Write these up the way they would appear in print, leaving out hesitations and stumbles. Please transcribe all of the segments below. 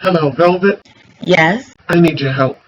Hello, Velvet. Yes. I need your help.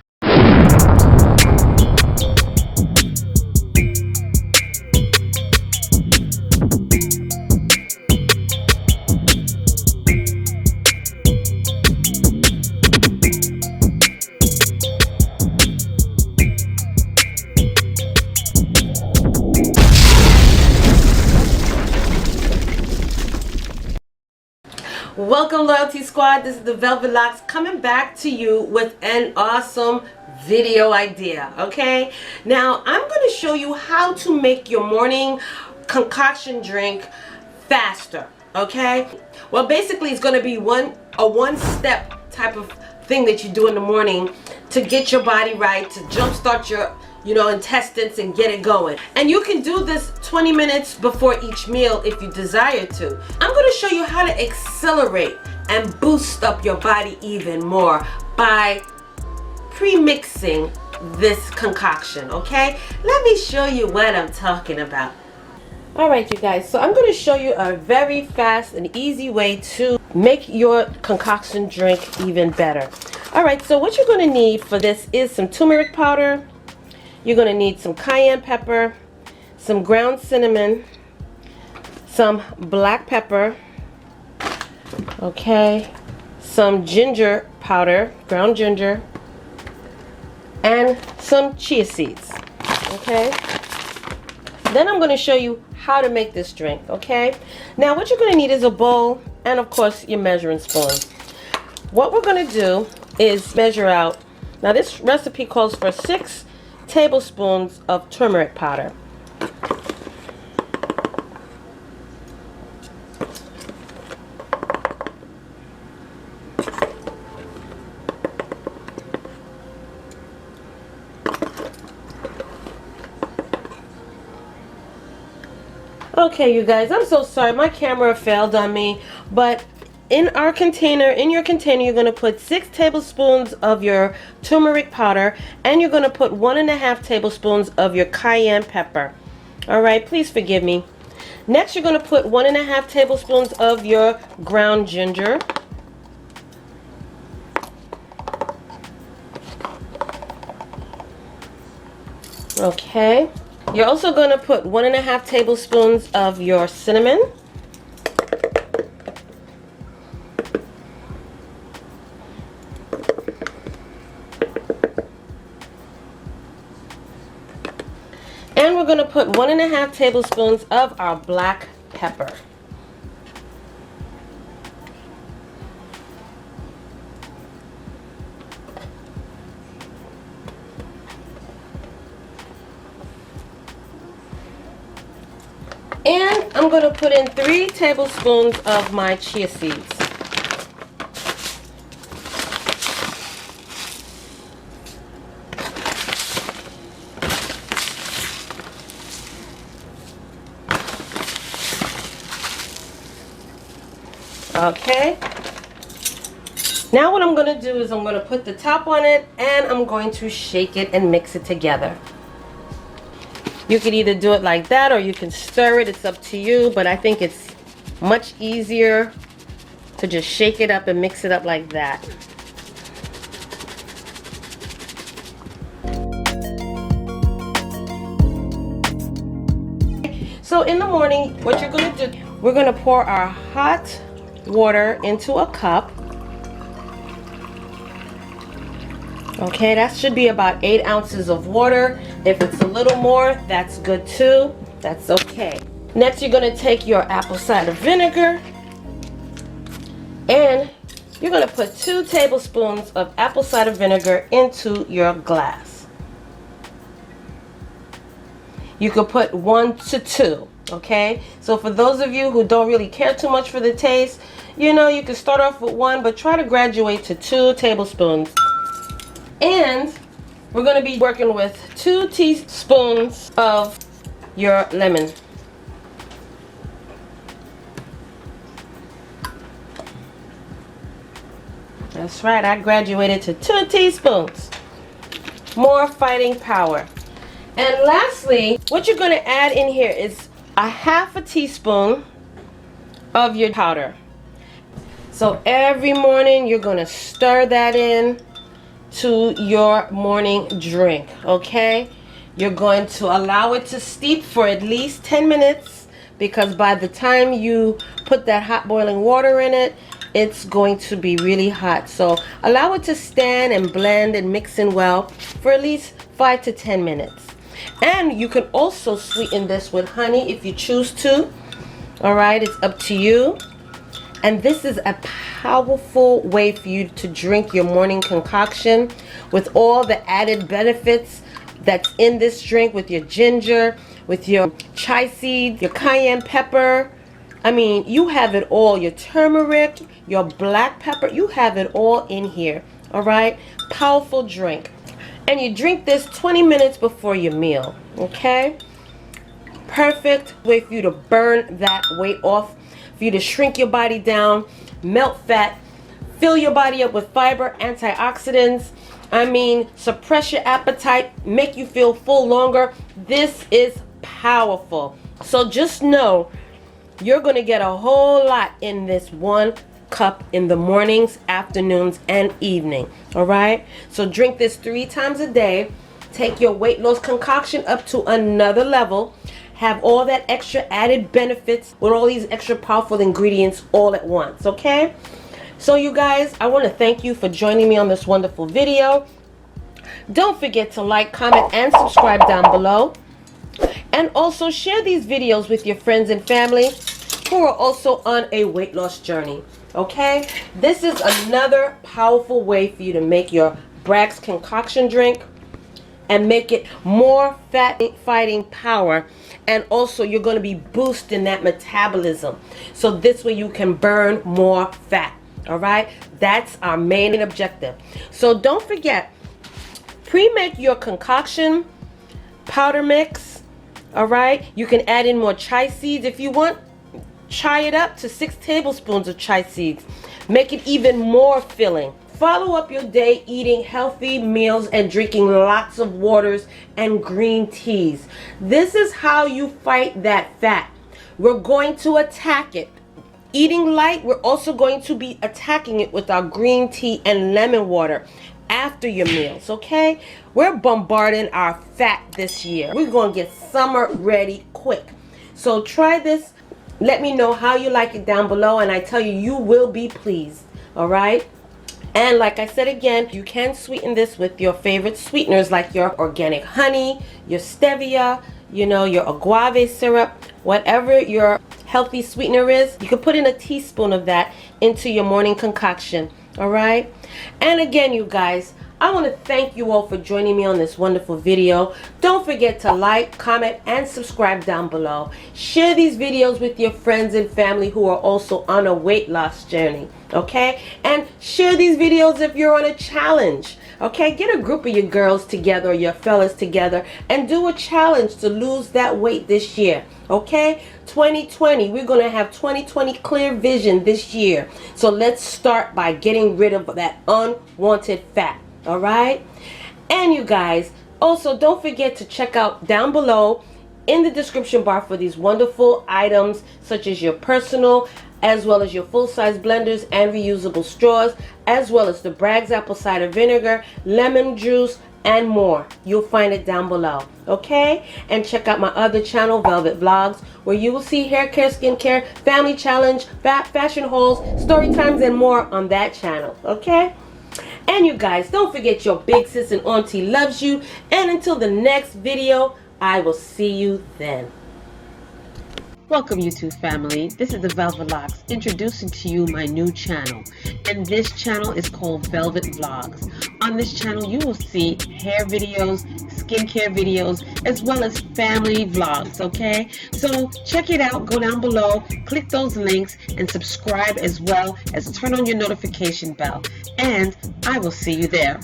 Welcome, Loyalty Squad. This is the Velvetlox coming back to you with an awesome video idea. Okay, now I'm going to show you how to make your morning concoction drink faster. Okay, well, basically it's going to be a one-step type of thing that you do in the morning to get your body right, to jumpstart your intestines and get it going. And you can do this 20 minutes before each meal if you desire to. I'm going to show you how to accelerate and boost up your body even more by pre-mixing this concoction. Okay, let me show you what I'm talking about. Alright, you guys, so I'm going to show you a very fast and easy way to make your concoction drink even better. Alright, so what you're going to need for this is some turmeric powder. You're going to need some cayenne pepper, some ground cinnamon, some black pepper, okay, some ginger powder, ground ginger, and some chia seeds, okay. Then I'm going to show you how to make this drink, okay. Now what you're going to need is a bowl and of course your measuring spoon. What we're going to do is measure out. Now this recipe calls for 6 tablespoons of turmeric powder. Okay, you guys, I'm so sorry, my camera failed on me, but in your container, you're going to put 6 tablespoons of your turmeric powder, and you're going to put 1.5 tablespoons of your cayenne pepper. Alright, please forgive me. Next, you're going to put 1.5 tablespoons of your ground ginger. Okay. You're also going to put 1.5 tablespoons of your cinnamon. And we're going to put 1.5 tablespoons of our black pepper. And I'm going to put in 3 tablespoons of my chia seeds. Okay, now what I'm going to do is I'm going to put the top on it and I'm going to shake it and mix it together. You can either do it like that or you can stir it, it's up to you, but I think it's much easier to just shake it up and mix it up like that. So in the morning, what you're going to do, we're going to pour our hot water into a cup. Okay, that should be about 8 ounces of water. If it's a little more, that's good too. That's okay. Next, you're going to take your apple cider vinegar and you're going to put 2 tablespoons of apple cider vinegar into your glass. You could put 1 to 2. Okay, so for those of you who don't really care too much for the taste, you can start off with 1, but try to graduate to 2 tablespoons. And we're going to be working with 2 teaspoons of your lemon. That's right, I graduated to 2 teaspoons. More fighting power. And lastly, what you're going to add in here is 1/2 teaspoon of your powder. So every morning you're going to stir that in to your morning drink, okay? You're going to allow it to steep for at least 10 minutes, because by the time you put that hot boiling water in it, it's going to be really hot. So allow it to stand and blend and mix in well for at least 5 to 10 minutes. And you can also sweeten this with honey if you choose to. All right, it's up to you. And this is a powerful way for you to drink your morning concoction with all the added benefits that's in this drink, with your ginger, with your chai seed, your cayenne pepper. I mean, you have it all. Your turmeric, your black pepper, you have it all in here. All right, powerful drink. And you drink this 20 minutes before your meal, okay? Perfect way for you to burn that weight off, for you to shrink your body down, melt fat, fill your body up with fiber, antioxidants. I mean, suppress your appetite, make you feel full longer. This is powerful. So just know you're going to get a whole lot in this 1 cup in the mornings, afternoons, and evening. All right, so drink this 3 times a day. Take your weight loss concoction up to another level. Have all that extra added benefits with all these extra powerful ingredients all at once. Okay, so you guys, I want to thank you for joining me on this wonderful video. Don't forget to like, comment, and subscribe down below, and also share these videos with your friends and family who are also on a weight loss journey. Okay, this is another powerful way for you to make your Bragg's concoction drink and make it more fat fighting power, and also you're going to be boosting that metabolism, so this way you can burn more fat. All right, that's our main objective. So don't forget, pre-make your concoction powder mix. All right, you can add in more chai seeds if you want. Chai it up to 6 tablespoons of chai seeds. Make it even more filling. Follow up your day eating healthy meals and drinking lots of waters and green teas. This is how you fight that fat. We're going to attack it. Eating light, we're also going to be attacking it with our green tea and lemon water after your meals, okay? We're bombarding our fat this year. We're going to get summer ready quick. So try this. Let me know how you like it down below, and I tell you, you will be pleased. All right? And like I said again, you can sweeten this with your favorite sweeteners, like your organic honey, your stevia, you know, your agave syrup, whatever your healthy sweetener is. You can put in a teaspoon of that into your morning concoction. All right? And again, you guys, I want to thank you all for joining me on this wonderful video. Don't forget to like, comment, and subscribe down below. Share these videos with your friends and family who are also on a weight loss journey, okay? And share these videos if you're on a challenge, okay? Get a group of your girls together or your fellas together and do a challenge to lose that weight this year, okay? 2020, we're going to have 2020 clear vision this year. So let's start by getting rid of that unwanted fat. All right, and you guys, also don't forget to check out down below in the description bar for these wonderful items, such as your personal as well as your full-size blenders and reusable straws, as well as the Bragg's apple cider vinegar, lemon juice, and more. You'll find it down below. Okay, and check out my other channel, Velvet Vlogs, where you will see hair care, skincare, family challenge, fashion hauls, story times, and more on that channel. Okay. And you guys, don't forget your big sis and auntie loves you. And until the next video, I will see you then. Welcome, YouTube family. This is the Velvetlox introducing to you my new channel. And this channel is called Velvet Vlogs. On this channel, you will see hair videos, skincare videos, as well as family vlogs, okay? So check it out. Go down below, click those links, and subscribe, as well as turn on your notification bell. And I will see you there.